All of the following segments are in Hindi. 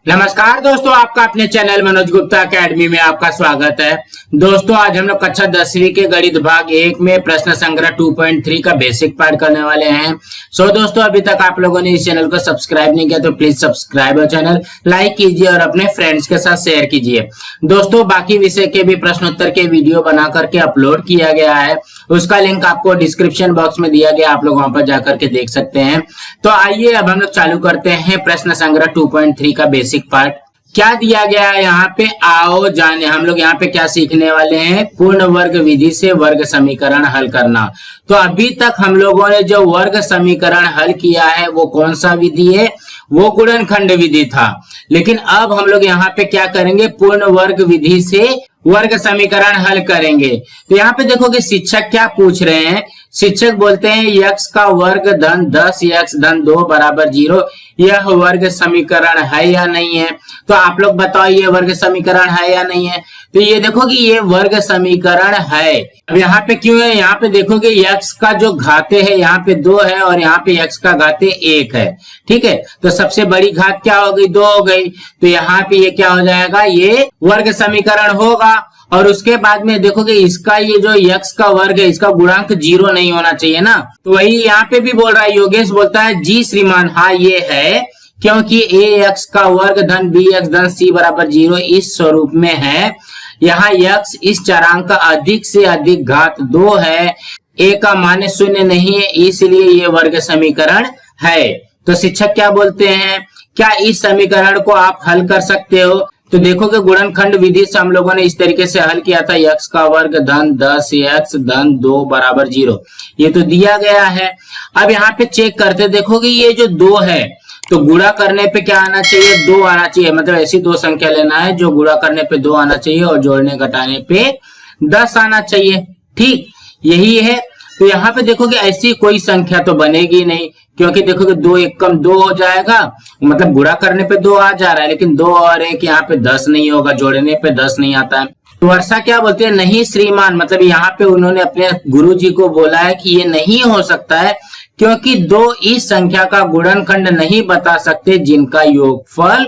नमस्कार दोस्तों, आपका अपने चैनल मनोज गुप्ता एकेडमी में आपका स्वागत है। दोस्तों, आज हम लोग कक्षा 10वीं के गणित भाग 1 में प्रश्न संग्रह 2.3 का बेसिक पार्ट करने वाले हैं। दोस्तों, अभी तक आप लोगों ने इस चैनल को सब्सक्राइब नहीं किया तो प्लीज सब्सक्राइब और चैनल लाइक कीजिए और अपने फ्रेंड्स के साथ शेयर कीजिए। दोस्तों, बाकी विषय के भी प्रश्नोत्तर के वीडियो बना करके अपलोड किया गया है, उसका लिंक आपको डिस्क्रिप्शन बॉक्स में दिया गया, आप लोग वहां पर जाकर के देख सकते हैं। तो आइए अब हम लोग चालू करते हैं प्रश्न संग्रह 2.3 का बेसिक पार्ट। क्या दिया गया है यहाँ पे, आओ जाने। हम लोग यहाँ पे क्या सीखने वाले हैं, पूर्ण वर्ग विधि से वर्ग समीकरण हल करना। तो अभी तक हम लोगों ने जो वर्ग समीकरण हल किया है वो कौन सा विधि है, वो गुणनखंड विधि था। लेकिन अब हम लोग यहाँ पे क्या करेंगे, पूर्ण वर्ग विधि से वर्ग समीकरण हल करेंगे। तो यहाँ पे देखो कि शिक्षक क्या पूछ रहे हैं। शिक्षक बोलते हैं x का वर्ग धन 10x धन 2 बराबर 0, यह वर्ग समीकरण है या नहीं है। तो आप लोग बताओ ये वर्ग समीकरण है या नहीं है। तो ये देखो कि ये वर्ग समीकरण है। अब यहाँ पे क्यों है, यहाँ पे देखो कि x का जो घाते है यहाँ पे 2 है और यहाँ पे x का घाते 1 है। ठीक है, तो सबसे बड़ी घात क्या हो गई, 2 हो गई। तो यहाँ पे ये क्या हो जाएगा, ये वर्ग समीकरण होगा। और उसके बाद में देखोगे इसका ये जो x का वर्ग है इसका गुणांक 0 नहीं होना चाहिए ना। तो वही यहाँ पे भी बोल रहा है, योगेश बोलता है जी श्रीमान, हाँ ये है, क्योंकि ax का वर्ग धन bx धन c बराबर 0 इस स्वरूप में है। यहाँ x इस चरांक का अधिक से अधिक घात 2 है, a का मान 0 नहीं है, इसलिए ये वर्ग समीकरण है। तो शिक्षक क्या बोलते हैं, क्या इस समीकरण को आप हल कर सकते हो। तो देखो कि गुणनखंड विधि से हम लोगों ने इस तरीके से हल किया था, x का वर्ग धन 10x धन 2 बराबर 0, ये तो दिया गया है। अब यहाँ पे चेक करते देखो कि ये जो 2 है तो गुणा करने पे क्या आना चाहिए, 2 आना चाहिए। मतलब ऐसी दो संख्या लेना है जो गुणा करने पे 2 आना चाहिए और जोड़ने घटाने पे 10 आना चाहिए। ठीक, यही है। तो यहाँ पे देखो कि ऐसी कोई संख्या तो बनेगी नहीं, क्योंकि देखो कि 2 1 कम 2 हो जाएगा, मतलब गुणा करने पे 2 आ जा रहा है, लेकिन 2 और 1 यहाँ पे 10 नहीं होगा, जोड़ने पे 10 नहीं आता है। तो वर्षा क्या बोलते हैं, नहीं श्रीमान, मतलब यहाँ पे उन्होंने अपने गुरुजी को बोला है कि ये नहीं हो सकता है, क्योंकि 2 इस संख्या का गुणनखंड नहीं बता सकते जिनका योगफल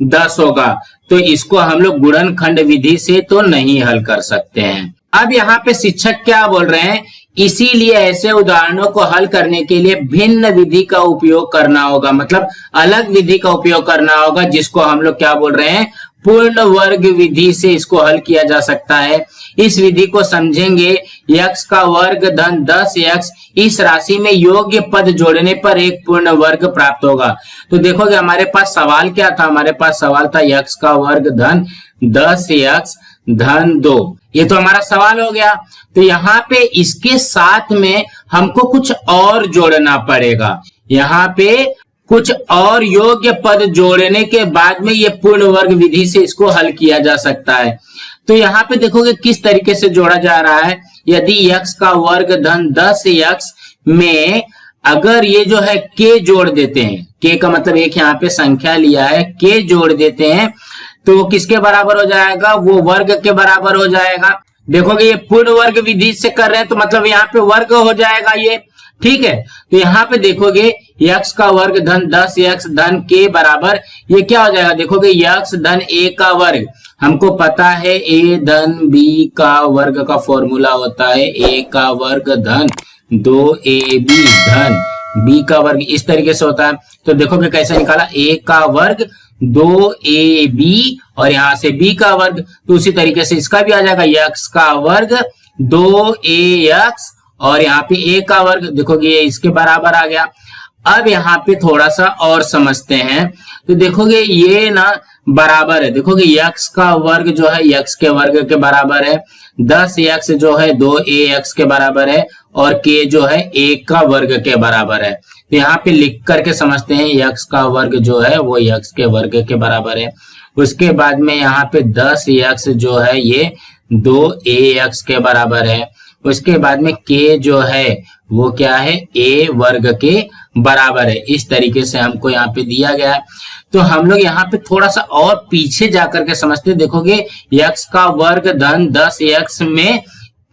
10 होगा। तो इसको हम लोग गुणनखंड विधि से तो नहीं हल कर सकते हैं। अब यहाँ पे शिक्षक क्या बोल रहे हैं, इसीलिए ऐसे उदाहरणों को हल करने के लिए भिन्न विधि का उपयोग करना होगा, मतलब अलग विधि का उपयोग करना होगा, जिसको हम लोग क्या बोल रहे हैं, पूर्ण वर्ग विधि से इसको हल किया जा सकता है। इस विधि को समझेंगे, x का वर्ग धन 10x इस राशि में योग्य पद जोड़ने पर एक पूर्ण वर्ग प्राप्त होगा। तो देखोगे हमारे पास सवाल क्या था, हमारे पास सवाल था x का वर्ग धन 10x धन 2, ये तो हमारा सवाल हो गया। तो यहाँ पे इसके साथ में हमको कुछ और जोड़ना पड़ेगा, यहाँ पे कुछ और योग्य पद जोड़ने के बाद में ये पूर्ण वर्ग विधि से इसको हल किया जा सकता है। तो यहाँ पे देखोगे किस तरीके से जोड़ा जा रहा है। यदि x का वर्ग धन 10x में अगर ये जो है k जोड़ देते हैं, k का मतलब एक यहाँ पे संख्या लिया है, k जोड़ देते हैं तो वो किसके बराबर हो जाएगा, वो वर्ग के बराबर हो जाएगा। देखोगे ये पूर्ण वर्ग विधि से कर रहे हैं तो मतलब यहाँ पे वर्ग हो जाएगा ये। ठीक है, तो यहाँ पे देखोगे x का वर्ग धन 10x धन k बराबर ये क्या हो जाएगा, देखोगे x धन a का वर्ग, हमको पता है a धन b का वर्ग का फॉर्मूला होता है a का वर्ग धन 2ab धन b का वर्ग, इस तरीके से होता है। तो देखोगे कैसे निकाला, a का वर्ग 2ab और यहाँ से b का वर्ग, तो उसी तरीके से इसका भी आ जाएगा x का वर्ग 2ax और यहाँ पे a का वर्ग, देखोगे ये इसके बराबर आ गया। अब यहाँ पे थोड़ा सा और समझते हैं, तो देखोगे ये ना बराबर है, देखोगे x का वर्ग जो है x के वर्ग के बराबर है, 10x जो है 2ax के बराबर है और k जो है 1 का वर्ग के बराबर है। तो यहाँ पे लिख करके समझते हैं, x का वर्ग जो है वो x के वर्ग के बराबर है। उसके बाद में यहाँ पे 10x जो है ये 2ax के बराबर है। उसके बाद में k जो है वो क्या है, a वर्ग के बराबर है। इस तरीके से हमको यहाँ पे दिया गया है। तो हम लोग यहाँ पे थोड़ा सा और पीछे जाकर के समझते, देखोगे x का वर्ग धन 10x में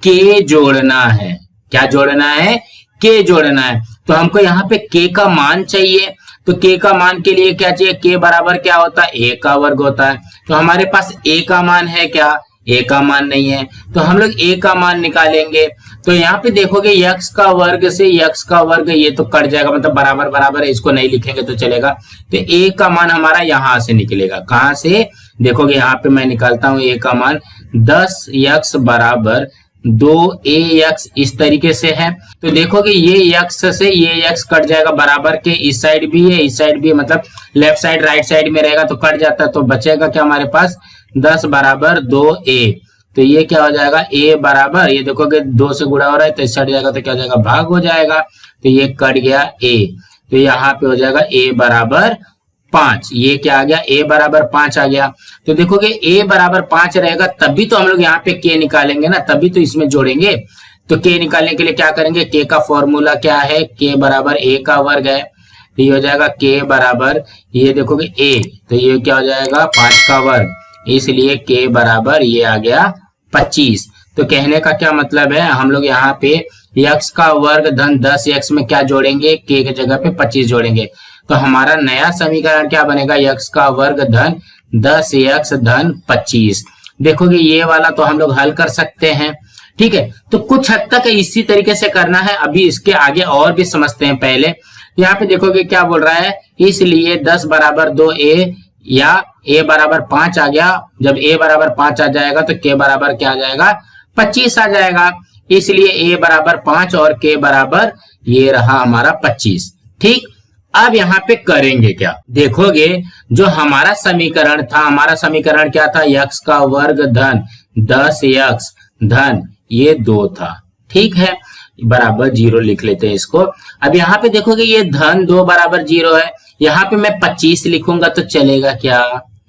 k जोड़ना है, क्या जोड़ना है, k जोड़ना है। तो हमको यहाँ पे k का मान चाहिए, तो k का मान के लिए क्या चाहिए, k बराबर क्या होता है, a का वर्ग होता है। तो हमारे पास a का मान है क्या, a का मान नहीं है, तो हम लोग a का मान निकालेंगे। तो यहाँ पे देखोगे x का वर्ग से x का वर्ग ये तो कट जाएगा, मतलब बराबर बराबर है, इसको नहीं लिखेंगे तो चलेगा। तो a का मान हमारा यहां से निकलेगा, कहां से, देखोगे यहाँ पे मैं निकालता हूं a का मान 10x बराबर 2ax इस तरीके से है। तो देखोगे ये x से ये x कट जाएगा, बराबर के इस साइड भी है इस साइड भी है, मतलब लेफ्ट साइड राइट साइड में रहेगा तो कट जाता है। तो बचेगा क्या हमारे पास 10 बराबर 2a। तो ये क्या हो जाएगा, a बराबर, ये देखोगे 2 से गुणा हो रहा है तो इस साइड जाएगा तो क्या हो जाएगा, भाग हो जाएगा। तो ये कट गया a, तो यहाँ पे हो जाएगा a बराबर 5। ये क्या आ गया, a बराबर 5 आ गया। तो देखोगे a बराबर 5 रहेगा तभी तो हम लोग यहाँ पे k निकालेंगे ना, तभी तो इसमें जोड़ेंगे। तो k निकालने के लिए क्या करेंगे, k का फॉर्मूला क्या है, k बराबर a का वर्ग है। तो ये हो जाएगा k बराबर, ये देखोगे a, तो ये क्या हो जाएगा 5 का वर्ग, इसलिए k बराबर ये आ गया 25। तो कहने का क्या मतलब है, हम लोग यहाँ पे x का वर्ग धन 10x में क्या जोड़ेंगे, k की जगह पे 25 जोड़ेंगे। तो हमारा नया समीकरण क्या बनेगा, x का वर्ग धन 10x धन 25। देखोगे ये वाला तो हम लोग हल कर सकते हैं, ठीक है। तो कुछ हद तक इसी तरीके से करना है, अभी इसके आगे और भी समझते हैं। पहले यहाँ पे देखोगे क्या बोल रहा है, इसलिए 10 बराबर 2a या a बराबर 5 आ गया। जब a बराबर 5 आ जाएगा तो k बराबर क्या आ जाएगा, 25 आ जाएगा। इसलिए a बराबर 5 और k बराबर ये रहा हमारा 25, ठीक। अब यहाँ पे करेंगे क्या, देखोगे जो हमारा समीकरण था, हमारा समीकरण क्या था, x का वर्ग धन 10x धन ये 2 था, ठीक है, बराबर 0 लिख लेते हैं इसको। अब यहाँ पे देखोगे ये धन 2 बराबर 0 है, यहाँ पे मैं 25 लिखूंगा तो चलेगा क्या,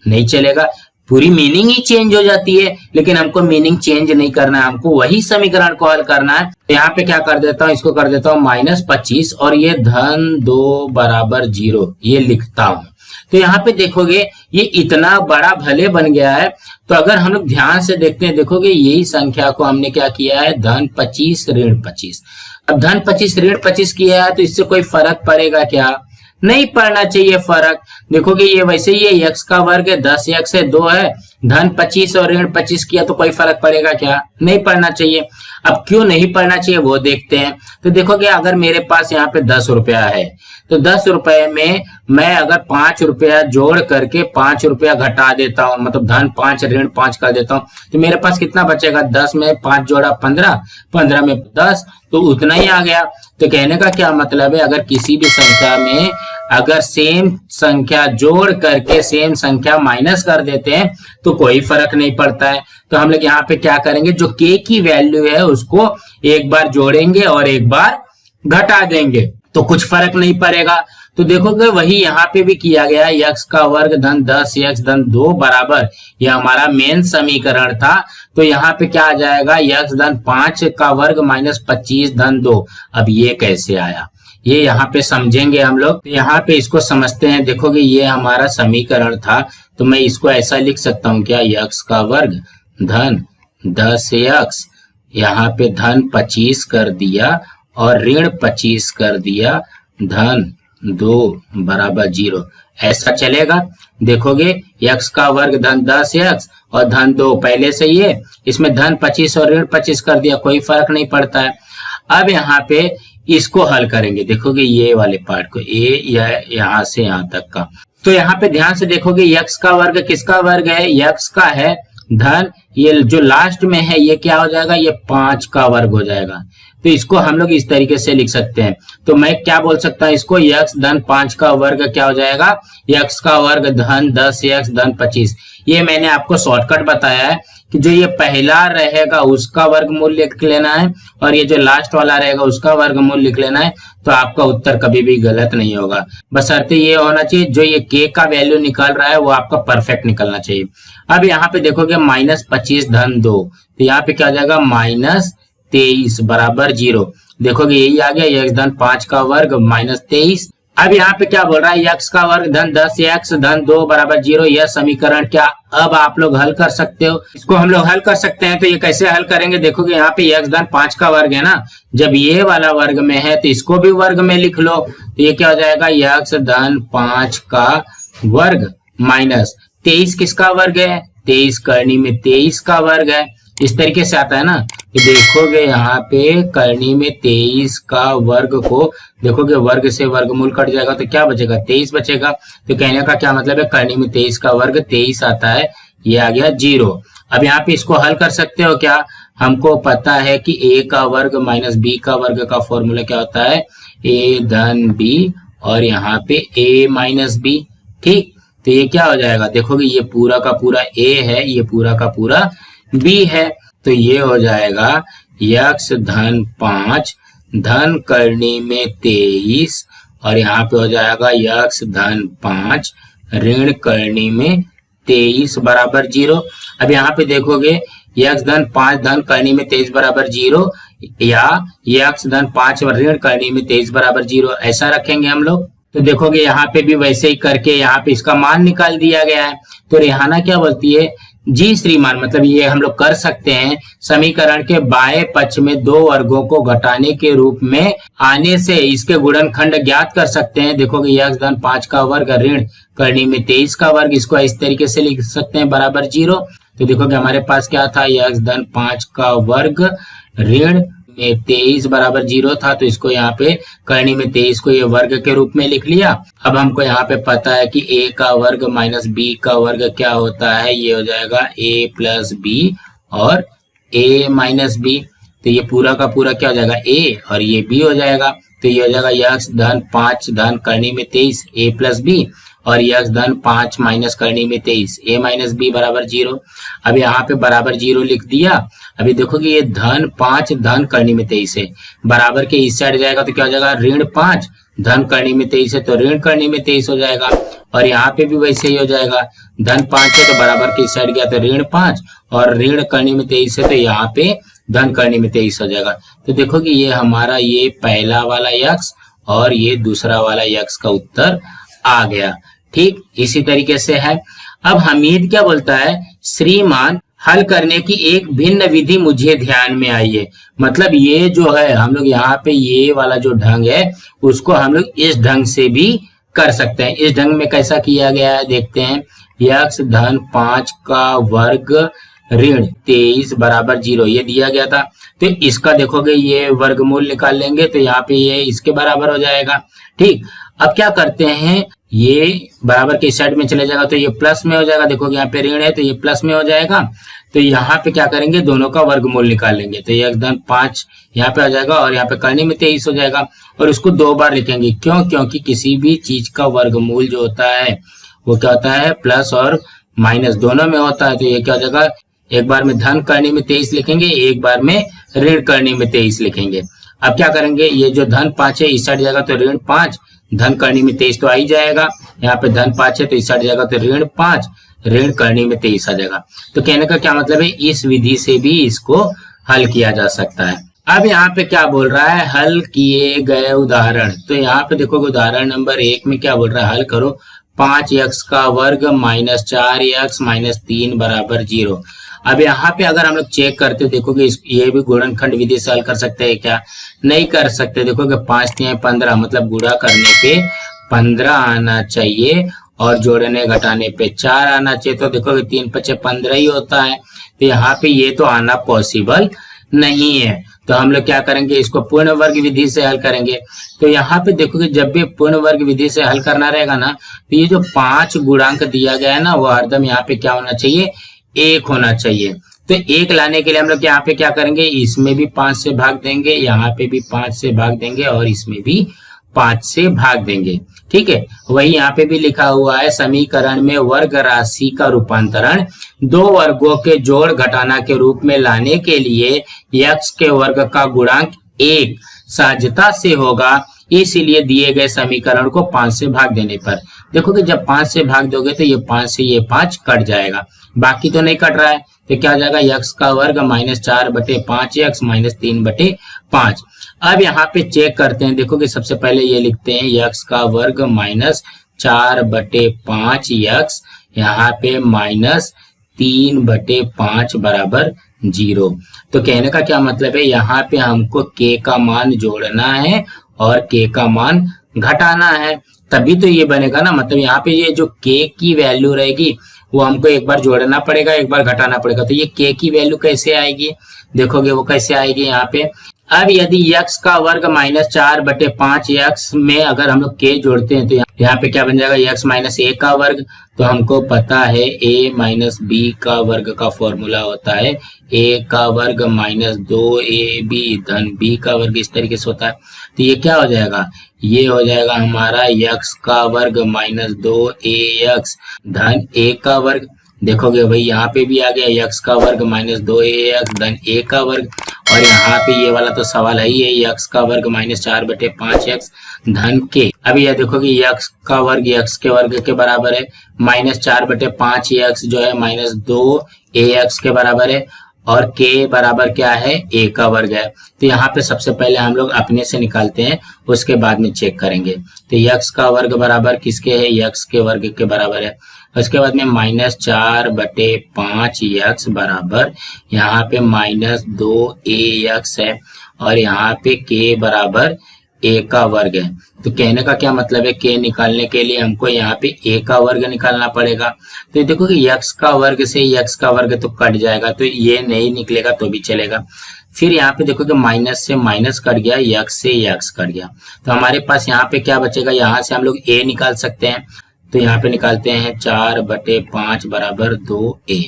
नहीं चलेगा, पूरी मीनिंग ही चेंज हो जाती है। लेकिन हमको मीनिंग चेंज नहीं करना है, हमको वही समीकरण को हल करना है। तो यहाँ पे क्या कर देता हूँ, इसको कर देता हूँ -25 और ये धन 2 बराबर 0 ये लिखता हूँ। तो यहाँ पे देखोगे ये इतना बड़ा भले बन गया है। तो अगर हम लोग ध्यान से देखते हैं, देखोगे यही संख्या को हमने क्या किया है, धन 25 ऋण 25। अब धन 25 ऋण 25 किया है तो इससे कोई फर्क पड़ेगा क्या, नहीं पड़ना चाहिए फर्क। देखोगे ये वैसे ही ये x का वर्ग है, 10x है, 2 है, धन 25 और ऋण 25 किया तो कोई फर्क पड़ेगा क्या, नहीं पड़ना चाहिए। अब क्यों नहीं पड़ना चाहिए वो देखते हैं। तो देखोगे अगर मेरे पास यहाँ पे 10 रुपया है तो 10 रुपए में मैं अगर 5 रुपया जोड़ करके 5 रुपया घटा देता हूँ, मतलब धन 5 ऋण 5 कर देता हूँ, तो मेरे पास कितना बचेगा, 10 में 5 जोड़ा 15, 15 में 10, तो उतना ही आ गया। तो कहने का क्या मतलब है, अगर किसी भी संख्या में अगर सेम संख्या जोड़ करके सेम संख्या माइनस कर देते हैं तो कोई फर्क नहीं पड़ता है। तो हम लोग यहाँ पे क्या करेंगे, जो k की वैल्यू है उसको एक बार जोड़ेंगे और एक बार घटा देंगे तो कुछ फर्क नहीं पड़ेगा। तो देखोगे वही यहाँ पे भी किया गया, x का वर्ग धन 10x धन 2 बराबर, यह हमारा मेन समीकरण था। तो यहाँ पे क्या आ जाएगा, x धन 5 का वर्ग -25 धन 2। अब ये कैसे आया, ये यहाँ पे समझेंगे हम लोग। तो यहाँ पे इसको समझते हैं। देखोगे ये हमारा समीकरण था, तो मैं इसको ऐसा लिख सकता हूँ क्या, x का वर्ग धन 10x, यहाँ पे धन 25 कर दिया और ऋण 25 कर दिया, धन 2 बराबर 0, ऐसा चलेगा। देखोगे x का वर्ग धन 10x और धन 2 पहले से ही है, इसमें धन 25 और ऋण 25 कर दिया, कोई फर्क नहीं पड़ता है। अब यहाँ पे इसको हल करेंगे, देखोगे ये वाले पार्ट को, a या यहाँ से यहाँ तक का। तो यहाँ पे ध्यान से देखोगे x का वर्ग किसका वर्ग है, x का है धन, ये जो लास्ट में है ये क्या हो जाएगा, ये 5 का वर्ग हो जाएगा। तो इसको हम लोग इस तरीके से लिख सकते हैं। तो मैं क्या बोल सकता हूँ इसको, x धन 5 का वर्ग क्या हो जाएगा, x का वर्ग धन 10x धन 25। ये मैंने आपको शॉर्टकट बताया है कि जो ये पहला रहेगा उसका वर्गमूल लिख लेना है और ये जो लास्ट वाला रहेगा उसका वर्गमूल लिख लेना है, तो आपका उत्तर कभी भी गलत नहीं होगा। बशर्ते ये होना चाहिए जो ये k का वैल्यू निकाल रहा है वो आपका परफेक्ट निकलना चाहिए। अब यहाँ पे देखोगे -25 धन 2, तो यहाँ पे क्या हो जाएगा, -23 बराबर 0। देखोगे यही आ गया, x धन 5 का वर्ग -23 अब यहाँ पे क्या बोल रहा है, x का वर्ग धन 10x धन 2 बराबर 0। यह समीकरण क्या अब आप लोग हल कर सकते हो? इसको हम लोग हल कर सकते हैं। तो ये कैसे हल करेंगे, देखोगे यहाँ पे x धन 5 का वर्ग है ना, जब ये वाला वर्ग में है तो इसको भी वर्ग में लिख लो। तो ये क्या हो जाएगा, x धन 5 का वर्ग माइनस 23 किसका वर्ग है, 23 करनी में 23 का वर्ग है। इस तरीके से आता है ना। तो देखोगे यहाँ पे करनी में 23 का वर्ग को देखोगे, वर्ग से वर्गमूल कट जाएगा तो क्या बचेगा, 23 बचेगा। तो कहने का क्या मतलब है, करनी में 23 का वर्ग 23 आता है, ये आ गया 0। अब यहाँ पे इसको हल कर सकते हो क्या, हमको पता है कि a का वर्ग माइनस b का वर्ग का फॉर्मूला क्या होता है, a धन b और यहाँ पे a माइनस b। ठीक, तो ये क्या हो जाएगा, देखोगे ये पूरा का पूरा a है, ये पूरा का पूरा b है। तो ये हो जाएगा x धन 5 धन करनी में 23 और यहाँ पे हो जाएगा x धन 5 ऋण करनी में 23 बराबर 0। अब यहाँ पे देखोगे x धन 5 धन करनी में 23 बराबर 0 या x धन 5 ऋण करनी में 23 बराबर 0, ऐसा रखेंगे हम लोग। तो देखोगे यहाँ पे भी वैसे ही करके यहाँ पे इसका मान निकाल दिया गया है। तो रेहाना क्या बोलती है, जी श्रीमान, मतलब ये हम लोग कर सकते हैं, समीकरण के बाएं पक्ष में दो वर्गों को घटाने के रूप में आने से इसके गुणनखंड ज्ञात कर सकते हैं। देखोगे x धन 5 का वर्ग ऋण करनी में 23 का वर्ग, इसको इस तरीके से लिख सकते हैं बराबर 0। तो देखोगे हमारे पास क्या था, x धन 5 का वर्ग ऋण में 23 बराबर 0 था। तो इसको यहाँ पे करनी में 23 को ये वर्ग के रूप में लिख लिया। अब हमको यहाँ पे पता है कि a का वर्ग माइनस b का वर्ग क्या होता है, ये हो जाएगा a प्लस b और a माइनस b। तो ये पूरा का पूरा क्या हो जाएगा, a और ये b हो जाएगा। तो ये हो जाएगा x धन 5 धन करनी में 23 a प्लस b और x धन 5 माइनस करनी में 23 a माइनस b बराबर 0। अब यहाँ पे बराबर 0 लिख दिया। अभी देखोगे ये धन 5 धन करनी में 23 है, बराबर के इस साइड जाएगा तो क्या हो जाएगा, ऋण 5 धन करनी में 23 है तो ऋण करनी में 23 हो जाएगा। और यहाँ पे भी वैसे ही हो जाएगा, धन 5 है तो बराबर के इस साइड गया तो ऋण 5 और ऋण करनी में 23 है तो यहाँ पे धन करनी में 23 हो जाएगा। तो देखोगे ये हमारा ये पहला वाला x और ये दूसरा वाला x का उत्तर आ गया। ठीक, इसी तरीके से है। अब हमीद क्या बोलता है, श्रीमान हल करने की एक भिन्न विधि मुझे ध्यान में आई है। मतलब ये जो है हम लोग यहाँ पे ये वाला जो ढंग है उसको हम लोग इस ढंग से भी कर सकते हैं। इस ढंग में कैसा किया गया है देखते हैं, x धन 5 का वर्ग ऋण 23 बराबर 0 ये दिया गया था। तो इसका देखोगे ये वर्गमूल निकाल लेंगे तो यहाँ पे ये इसके बराबर हो जाएगा। ठीक, अब क्या करते हैं, ये बराबर के साइड में चले जाएगा तो ये प्लस में हो जाएगा। देखोगे यहाँ पे ऋण है तो ये प्लस में हो जाएगा। तो यहाँ पे क्या करेंगे, दोनों का वर्गमूल निकाल लेंगे। तो ये धन 5 यहाँ पे आ जाएगा और यहाँ पे करने में 23 हो जाएगा और उसको 2 बार लिखेंगे। क्यों, क्योंकि किसी भी चीज का वर्गमूल जो होता है वो क्या होता है, प्लस और माइनस दोनों में होता है। तो ये क्या हो जाएगा, एक बार में धन करने में 23 लिखेंगे, एक बार में ऋण करने में 23 लिखेंगे। अब क्या करेंगे, ये जो धन 5 है इस साइड जाएगा तो ऋण 5 धन करनी में 23 तो आ ही जाएगा। यहाँ पे धन 5 है तो इस साइड जाएगा तो ऋण 5 ऋण करनी में 23 आ जाएगा। तो कहने का क्या मतलब है, इस विधि से भी इसको हल किया जा सकता है। अब यहाँ पे क्या बोल रहा है, हल किए गए उदाहरण। तो यहाँ पे देखोगे उदाहरण नंबर 1 में क्या बोल रहा है, हल करो 5x का वर्ग माइनस 4x माइनस 3 बराबर 0। अब यहाँ पे अगर हम लोग चेक करते देखोगे ये भी गुणनखंड विधि से हल कर सकते हैं क्या, नहीं कर सकते। देखोगे 5 3 15 मतलब गुणा करने पे 15 आना चाहिए और जोड़ने घटाने पे 4 आना चाहिए। तो देखोगे 3 5 15 ही होता है। तो यहाँ पे ये तो आना पॉसिबल नहीं है। तो हम लोग क्या करेंगे, इसको पूर्ण वर्ग विधि से हल करेंगे। तो यहाँ पे देखोगे जब भी पूर्ण वर्ग विधि से हल करना रहेगा ना, तो ये जो 5 गुणांक दिया गया है ना वो हरदम यहाँ पे क्या होना चाहिए, 1 होना चाहिए। तो 1 लाने के लिए हम लोग यहाँ पे क्या करेंगे, इसमें भी 5 से भाग देंगे, यहाँ पे भी 5 से भाग देंगे और इसमें भी 5 से भाग देंगे। ठीक है, वही यहाँ पे भी लिखा हुआ है, समीकरण में वर्ग राशि का रूपांतरण 2 वर्गों के जोड़ घटाना के रूप में लाने के लिए x के वर्ग का गुणांक 1 सहजता से होगा इसीलिए दिए गए समीकरण को 5 से भाग देने पर देखो कि जब 5 से भाग दोगे तो ये 5 से ये 5 कट जाएगा, बाकी तो नहीं कट रहा है, तो क्या हो जाएगा यक्स का वर्ग माइनस 4/5 यक्स माइनस 3/5। अब यहाँ पे चेक करते हैं, देखो कि सबसे पहले ये लिखते हैं यक्स का वर्ग माइनस 4/5 यक्स, यहाँ पे माइनस 3/5 बराबर 0। तो कहने का क्या मतलब है, यहाँ पे हमको k का मान जोड़ना है और k का मान घटाना है, तभी तो ये बनेगा ना। मतलब यहाँ पे ये जो k की वैल्यू रहेगी वो हमको एक बार जोड़ना पड़ेगा, एक बार घटाना पड़ेगा। तो ये k की वैल्यू कैसे आएगी, देखोगे वो कैसे आएगी यहाँ पे। अब यदि यक्स का वर्ग माइनस 4/5 यक्स में अगर हम लोग k जोड़ते हैं तो यहाँ पे क्या बन जाएगा यक्स माइनस a का वर्ग। तो हमको पता है a माइनस b का वर्ग का फॉर्मूला होता है a का वर्ग माइनस 2ab धन b का वर्ग, इस तरीके से होता है। तो ये क्या हो जाएगा, ये हो जाएगा हमारा यक्स का वर्ग माइनस 2ax धन a का वर्ग। देखोगे भाई यहाँ पे भी आ गया यक्स का वर्ग माइनस 2ax धन a का वर्ग, और यहाँ पे ये वाला तो सवाल है ही है यक्स का वर्ग माइनस 4/5 यक्स धन के। अभी यह देखो कि यक्स का वर्ग यक्स के वर्ग के बराबर है, माइनस 4/5 यक्स जो है माइनस 2ax के बराबर है, और k बराबर क्या है a का वर्ग है। तो यहाँ पे सबसे पहले हम लोग अपने से निकालते हैं, उसके बाद में चेक करेंगे। तो यक्स का वर्ग बराबर किसके है, यक्स के वर्ग के बराबर है। उसके बाद में माइनस 4/5 यक्स बराबर यहाँ पे माइनस 2ax है, और यहाँ पे k बराबर a का वर्ग है। तो कहने का क्या मतलब है, k निकालने के लिए हमको यहाँ पे a का वर्ग निकालना पड़ेगा। तो देखो कि x का वर्ग से x का वर्ग तो कट जाएगा, तो ये नहीं निकलेगा तो भी चलेगा। फिर यहाँ पे देखो कि माइनस से माइनस कट गया, x से x कट गया, तो हमारे पास यहाँ पे क्या बचेगा, यहाँ से हम लोग a निकाल सकते हैं। तो यहाँ पे निकालते हैं 4/5 बराबर 2a,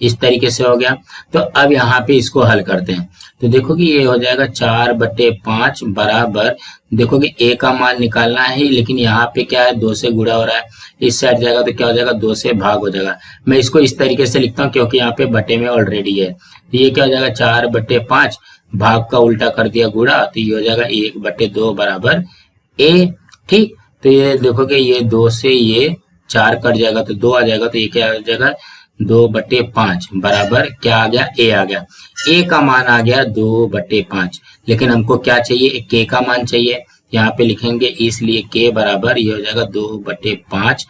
इस तरीके से हो गया। तो अब यहाँ पे इसको हल करते हैं, तो देखो कि ये हो जाएगा 4/5 बराबर, देखो कि a का मान निकालना है, लेकिन यहाँ पे क्या है 2 से गुणा हो रहा है, इस साइड जाएगा तो क्या हो जाएगा 2 से भाग हो जाएगा। मैं इसको इस तरीके से लिखता हूँ क्योंकि यहाँ पे बटे में ऑलरेडी है। तो ये क्या हो जाएगा 4/5, भाग का उल्टा कर दिया गुणा, तो ये हो जाएगा 1/2 बराबर a। ठीक, तो ये देखो कि ये 2 से ये 4 कट जाएगा तो 2 आ जाएगा, तो ये क्या आ जाएगा 2/5 बराबर क्या आ गया, a आ गया। a का मान आ गया 2/5, लेकिन हमको क्या चाहिए, k का मान चाहिए। यहाँ पे लिखेंगे इसलिए k बराबर ये हो जाएगा 2/5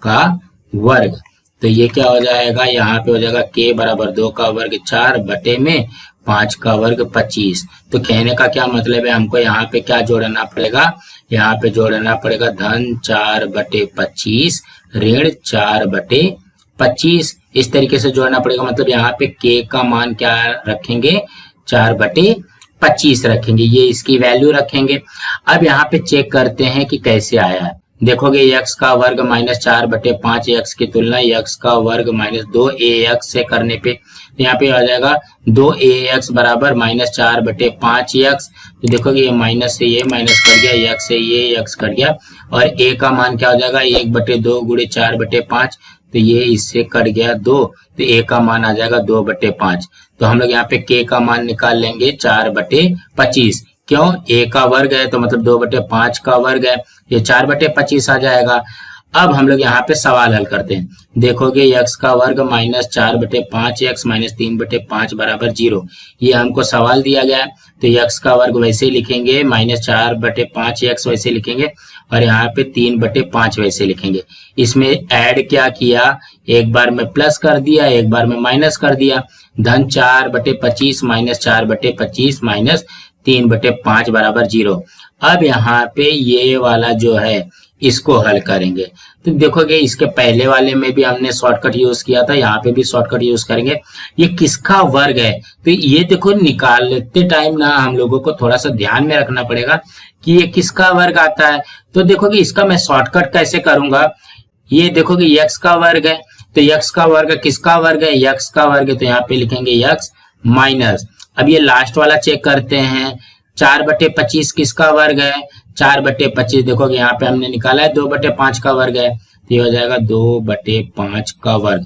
का वर्ग। तो ये क्या हो जाएगा, यहाँ पे हो जाएगा k बराबर 2 का वर्ग 4 बटे में 5 का वर्ग 25। तो कहने का क्या मतलब है, हमको यहाँ पे क्या जोड़ना पड़ेगा, यहाँ पे जोड़ना पड़ेगा धन 4/25 ऋण 4/25, इस तरीके से जोड़ना पड़ेगा। मतलब यहाँ पे k का मान क्या रखेंगे, 4/25 रखेंगे, ये इसकी वैल्यू रखेंगे। अब यहाँ पे चेक करते हैं कि कैसे आया है। देखोगे x का वर्ग माइनस 4/5 x की तुलना x का वर्ग माइनस 2ax से करने पे यहाँ पे आ जाएगा 2ax बराबर माइनस 4/5 x। तो देखोगे ये माइनस से ये माइनस कर गया, x से ये x कट गया, और a का मान क्या हो जाएगा 1/2 गुणे 4/5, तो ये इससे कट गया 2, तो a का मान आ जाएगा 2/5। तो हम लोग यहाँ पे k का मान निकाल लेंगे 4/25, क्यों, a का वर्ग है तो मतलब 2/5 का वर्ग है, ये 4/25 आ जाएगा। अब हम लोग यहाँ पे सवाल हल करते हैं। देखोगे x का वर्ग माइनस 4/5 x माइनस 3/5 बराबर 0, ये हमको सवाल दिया गया है। तो x का वर्ग वैसे ही लिखेंगे, माइनस 4/5 x वैसे लिखेंगे, और यहाँ पे 3/5 वैसे लिखेंगे। इसमें ऐड क्या किया, एक बार में प्लस कर दिया, एक बार में माइनस कर दिया, धन 4/25 माइनस 4/25 माइनस 3/5 बराबर 0। अब यहाँ पे ये वाला जो है इसको हल करेंगे। तो देखोगे इसके पहले वाले में भी हमने शॉर्टकट यूज किया था, यहाँ पे भी शॉर्टकट यूज करेंगे। ये किसका वर्ग है, तो ये देखो निकालते टाइम ना हम लोगों को थोड़ा सा ध्यान में रखना पड़ेगा कि ये किसका वर्ग आता है। तो देखोगे इसका मैं शॉर्टकट कैसे करूंगा, ये देखोगे x का वर्ग है, तो x का वर्ग किसका वर्ग है, x का वर्ग है, तो यहाँ पे लिखेंगे x माइनस, अब ये लास्ट वाला चेक करते हैं, 4/25 किसका वर्ग है, 4/25 देखोगे यहाँ पे हमने निकाला है 2/5 का वर्ग है, तो ये हो जाएगा 2/5 का वर्ग।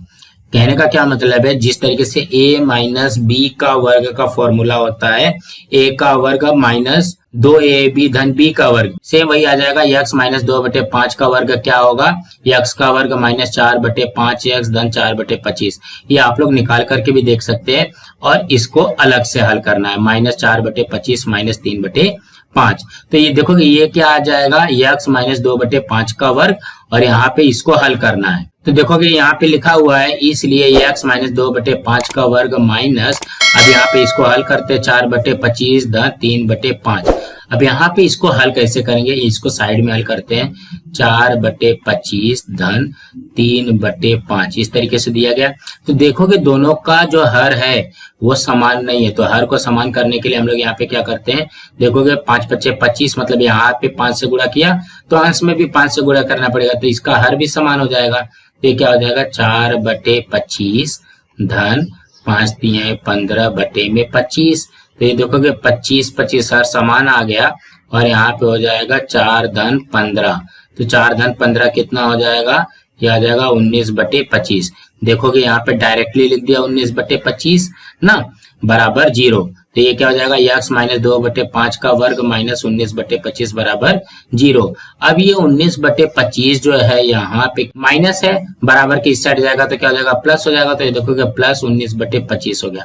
कहने का क्या मतलब है, जिस तरीके से a माइनस बी का वर्ग का फॉर्मूला होता है a का वर्ग माइनस दो ए बी धन बी का वर्ग, सेम वही आ जाएगा x माइनस 2/5 का वर्ग क्या होगा, x का वर्ग माइनस 4/5x धन 4/25। ये आप लोग निकाल करके भी देख सकते हैं और इसको अलग से हल करना है, माइनस 4/25 माइनस 3/5। तो ये देखोगे ये क्या आ जाएगा, x माइनस 2/5 का वर्ग, और यहाँ पे इसको हल करना है। तो देखोगे यहाँ पे लिखा हुआ है इसलिए x माइनस 2/5 का वर्ग माइनस, अब यहाँ पे इसको हल करते 4/25 धन 3/5। अब यहाँ पे इसको हल कैसे करेंगे, इसको साइड में हल करते हैं, 4/25 धन 3/5 इस तरीके से दिया गया। तो देखोगे दोनों का जो हर है वो समान नहीं है, तो हर को समान करने के लिए हम लोग यहाँ पे क्या करते हैं, देखोगे 5×5 = 25, मतलब यहाँ पे 5 से गुणा किया तो अंश में भी 5 से गुणा करना पड़ेगा, तो इसका हर भी समान हो जाएगा। तो ये क्या हो जाएगा, 4/25 धन 5 × 15/25। तो ये देखोगे 25 हर समान आ गया, और यहाँ पे हो जाएगा 4 धन 15। तो 4 धन 15 कितना हो जाएगा, ये आ जाएगा 19/25। देखोगे यहाँ पे डायरेक्टली लिख दिया 19/25 ना, बराबर 0। तो ये क्या हो जाएगा, x माइनस 2/5 का वर्ग माइनस 19/25 बराबर 0। अब ये 19/25 जो है यहाँ पे माइनस है, बराबर के इस साइड जाएगा तो क्या हो जाएगा, प्लस हो जाएगा। तो ये देखोगे प्लस 19/25 हो गया।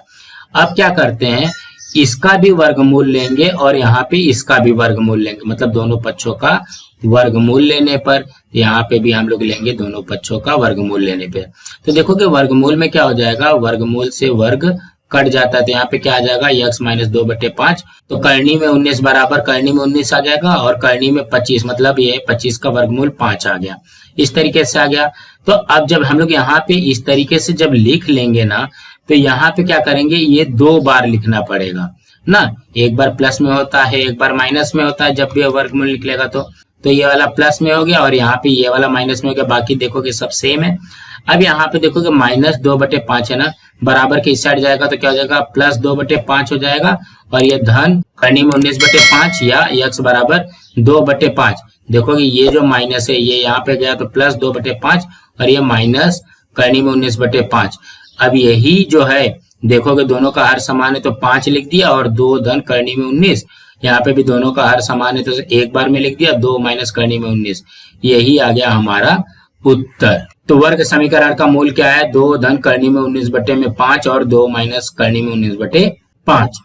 अब क्या करते हैं, इसका भी वर्गमूल लेंगे और यहाँ पे इसका भी वर्गमूल लेंगे, मतलब दोनों पक्षों का वर्गमूल लेने पर यहाँ पे भी हम लोग लेंगे दोनों पक्षों का वर्गमूल लेने पे। तो देखोगे वर्गमूल में क्या हो जाएगा, वर्गमूल से वर्ग कट जाता है, तो यहाँ पे क्या आ जाएगा, x माइनस 2/5। तो करनी में 19 बराबर करनी में 19 आ जाएगा, और करनी में 25, मतलब ये 25 का वर्गमूल 5 आ गया, इस तरीके से आ गया। तो अब जब हम लोग यहाँ पे इस तरीके से जब लिख लेंगे ना, तो यहाँ पे क्या करेंगे, ये 2 बार लिखना पड़ेगा ना, एक बार प्लस में होता है एक बार माइनस में होता है, जब भी वर्गमूल निकलेगा तो ये वाला प्लस में हो गया और यहाँ पे ये वाला माइनस में हो गया, बाकी देखोगे सब सेम है। अब यहाँ पे देखोगे माइनस 2/5 है ना, बराबर के इस साइड जाएगा तो क्या हो जाएगा, प्लस 2/5 हो जाएगा, और ये धन करनी में 19/5 या x बराबर 2/5। देखोगे ये जो माइनस है ये यहाँ पे गया तो प्लस 2/5, और ये माइनस करनी में 19/5। अब यही जो है देखोगे दोनों का हर समान है तो 5 लिख दिया, और 2 धन करनी में 19, यहाँ पे भी दोनों का हर समान है तो एक बार में लिख दिया, 2 माइनस करनी में 19। यही आ गया हमारा उत्तर। तो वर्ग समीकरण का मूल क्या है, 2 धन करनी में 19/5 और 2 माइनस करनी में 19/5।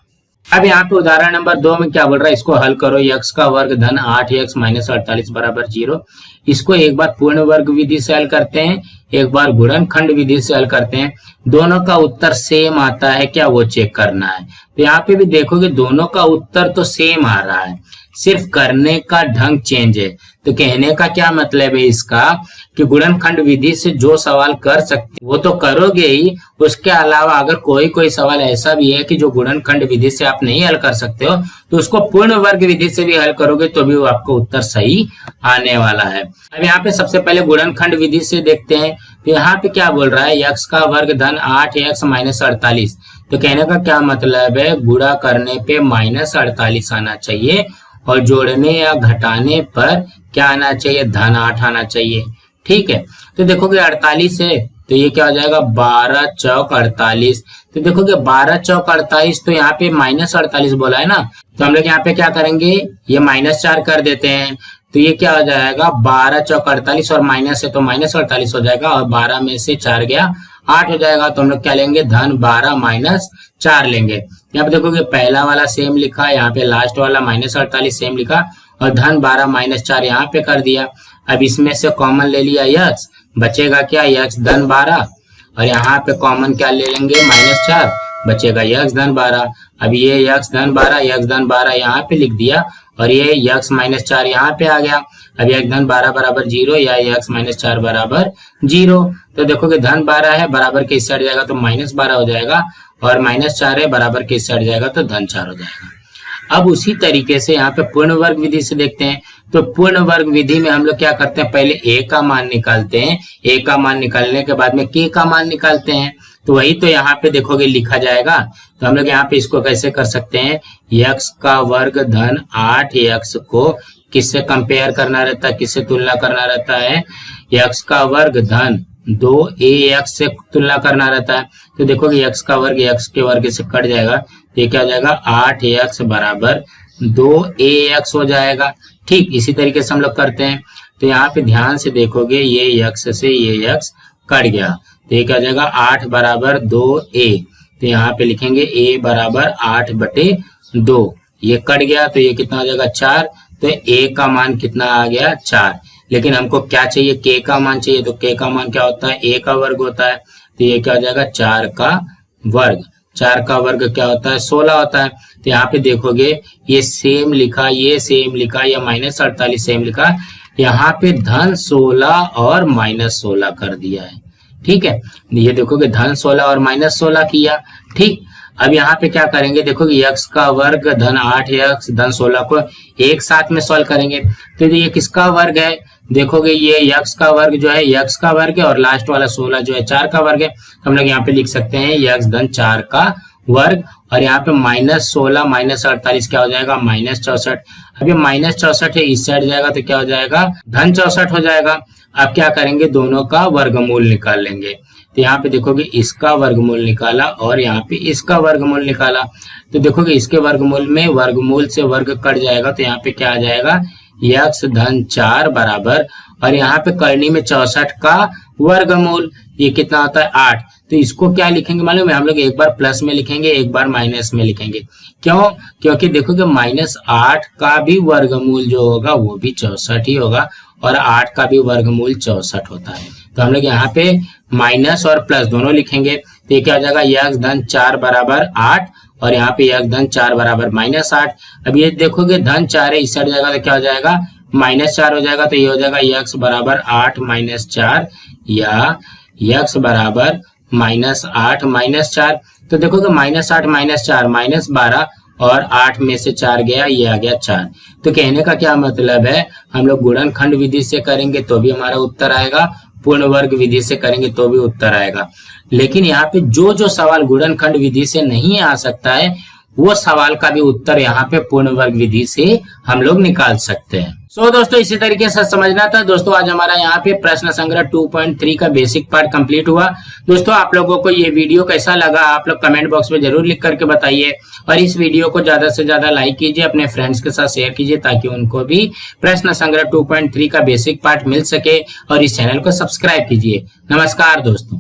अब यहाँ पे उदाहरण नंबर 2 में क्या बोल रहा है, इसको हल करो, x का वर्ग धन 8x माइनस 48 बराबर 0। इसको एक बार पूर्ण वर्ग विधि से हल करते हैं, एक बार गुणनखंड विधि से हल करते हैं, दोनों का उत्तर सेम आता है क्या, वो चेक करना है। तो यहाँ पे भी देखोगे दोनों का उत्तर तो सेम आ रहा है, सिर्फ करने का ढंग चेंज है। तो कहने का क्या मतलब है इसका, कि गुणनखंड विधि से जो सवाल कर सकते वो तो करोगे ही, उसके अलावा अगर कोई सवाल ऐसा भी है कि जो गुणनखंड विधि से आप नहीं हल कर सकते हो, तो उसको पूर्ण वर्ग विधि से भी हल करोगे तो भी आपको उत्तर सही आने वाला है। अब यहाँ पे सबसे पहले गुणनखंड विधि से देखते हैं। तो यहाँ पे क्या बोल रहा है, x का वर्ग धन 8x माइनस 48। तो कहने का क्या मतलब है, गुणा करने पे माइनस 48 आना चाहिए, और जोड़ने या घटाने पर क्या आना चाहिए, धन 8 आना चाहिए। ठीक है, तो देखोगे 48 है तो ये क्या हो जाएगा, 12 चौक 48। तो देखोगे 12 चौक 48, तो यहाँ पे माइनस 48 बोला है ना, तो हम लोग यहाँ पे क्या करेंगे, ये -4 कर देते हैं। तो ये क्या हो जाएगा, 12 चौक 48, और माइनस है तो माइनस 48 हो जाएगा, और 12 में से 4 गया 8 हो जाएगा। तो हम लोग क्या लेंगे, धन 12 माइनस 4 लेंगे। यहाँ पे देखोगे पहला वाला सेम लिखा, यहाँ पे लास्ट वाला माइनस 48 सेम लिखा, और धन 12 माइनस 4 यहाँ पे कर दिया। अब इसमें से कॉमन ले लिया x, बचेगा क्या, x धन 12, और यहाँ पे कॉमन क्या ले लेंगे, -4, बचेगा x धन 12। अब ये x धन 12 यहाँ पे लिख दिया, और ये x माइनस 4 यहाँ पे आ गया। अब x धन 12 बराबर 0 या x माइनस 4 बराबर 0। तो देखोगे धन 12 है, बराबर के इस साइड जाएगा तो -12 हो जाएगा, और -4 है, बराबर के इस साइड जाएगा तो धन 4 हो जाएगा। अब उसी तरीके से यहाँ पे पूर्ण वर्ग विधि से देखते हैं। तो पूर्ण वर्ग विधि में हम लोग क्या करते हैं, पहले a का मान निकालते हैं, a का मान निकालने के बाद में k का मान निकालते हैं। तो वही तो यहाँ पे देखोगे लिखा जाएगा। तो हम लोग यहाँ पे इसको कैसे कर सकते हैं, x का वर्ग धन 8x को किससे कंपेयर करना रहता है, किससे तुलना करना रहता है, x का वर्ग धन 2ax से तुलना करना रहता है। तो देखोगे x का वर्ग x के वर्ग से कट जाएगा, तो ये क्या हो जाएगा, 8x बराबर 2ax हो जाएगा। ठीक इसी तरीके से हम लोग करते हैं। तो यहाँ पे ध्यान से देखोगे ये x से ये x कट गया, तो ये क्या हो जाएगा 8 बराबर 2a। तो यहाँ पे लिखेंगे a बराबर 8/2, ये कट गया तो ये कितना हो जाएगा 4। तो a का मान कितना आ गया 4। लेकिन हमको क्या चाहिए, k का मान चाहिए। तो k का मान क्या होता है, a का वर्ग होता है। तो ये क्या हो जाएगा 4 का वर्ग। 4 का वर्ग क्या होता है 16 होता है। तो यहाँ पे देखोगे ये सेम लिखा, ये सेम लिखा, या -48 सेम लिखा, यहाँ पे धन 16 और -16 कर दिया है। ठीक है, ये देखोगे धन 16 और -16 किया। ठीक, अब यहाँ पे क्या करेंगे, देखोगे x का वर्ग धन 8x धन 16 को एक साथ में सॉल्व करेंगे। तो ये किसका वर्ग है, देखोगे ये x का वर्ग जो है x का वर्ग है, और लास्ट वाला 16 जो है 4 का वर्ग है। तो हम लोग यहाँ पे लिख सकते हैं x धन 4 का वर्ग, और यहाँ पे -16 -48 क्या हो जाएगा -64। अब ये -64 है, इस साइड जाएगा तो क्या हो जाएगा धन 64 हो जाएगा। अब क्या करेंगे, दोनों का वर्गमूल निकाल लेंगे। तो यहाँ पे देखोगे इसका वर्गमूल निकाला और यहाँ पे इसका वर्गमूल निकाला। तो देखोगे इसके वर्गमूल में वर्गमूल से वर्ग कट जाएगा, तो यहाँ पे क्या आ जाएगा x धन 4 बराबर, और यहाँ पे करनी में 64 का वर्गमूल, ये कितना होता है 8। तो इसको क्या लिखेंगे मालूम है, हम लोग एक बार प्लस में लिखेंगे, एक बार माइनस में लिखेंगे। क्यों, क्योंकि देखोगे -8 का भी वर्गमूल जो होगा वो भी 64 ही होगा, और 8 का भी वर्गमूल 64 होता है। तो हम लोग यहाँ पे माइनस और प्लस दोनों लिखेंगे। तो ये क्या हो जाएगा x धन 4 बराबर 8, और यहाँ पे x धन 4 बराबर -8। अब ये देखोगे धन 4 है, इस साइड जाएगा तो क्या हो जाएगा -4 हो जाएगा। तो ये हो जाएगा x बराबर 8 - 4, या x बराबर -8 - 4। तो देखोगे -8 - 4 -12, और 8 में से 4 गया, ये आ गया 4। तो कहने का क्या मतलब है, हम लोग गुणनखंड विधि से करेंगे तो भी हमारा उत्तर आएगा, पूर्ण वर्ग विधि से करेंगे तो भी उत्तर आएगा। लेकिन यहाँ पे जो जो सवाल गुणनखंड विधि से नहीं आ सकता है, वो सवाल का भी उत्तर यहाँ पे पूर्ण वर्ग विधि से हम लोग निकाल सकते हैं। दोस्तों इसी तरीके से समझना था। दोस्तों आज हमारा यहाँ पे प्रश्न संग्रह 2.3 का बेसिक पार्ट कंप्लीट हुआ। दोस्तों आप लोगों को ये वीडियो कैसा लगा, आप लोग कमेंट बॉक्स में जरूर लिख करके बताइए, और इस वीडियो को ज्यादा से ज्यादा लाइक कीजिए, अपने फ्रेंड्स के साथ शेयर कीजिए, ताकि उनको भी प्रश्न संग्रह 2.3 का बेसिक पार्ट मिल सके, और इस चैनल को सब्सक्राइब कीजिए। नमस्कार दोस्तों।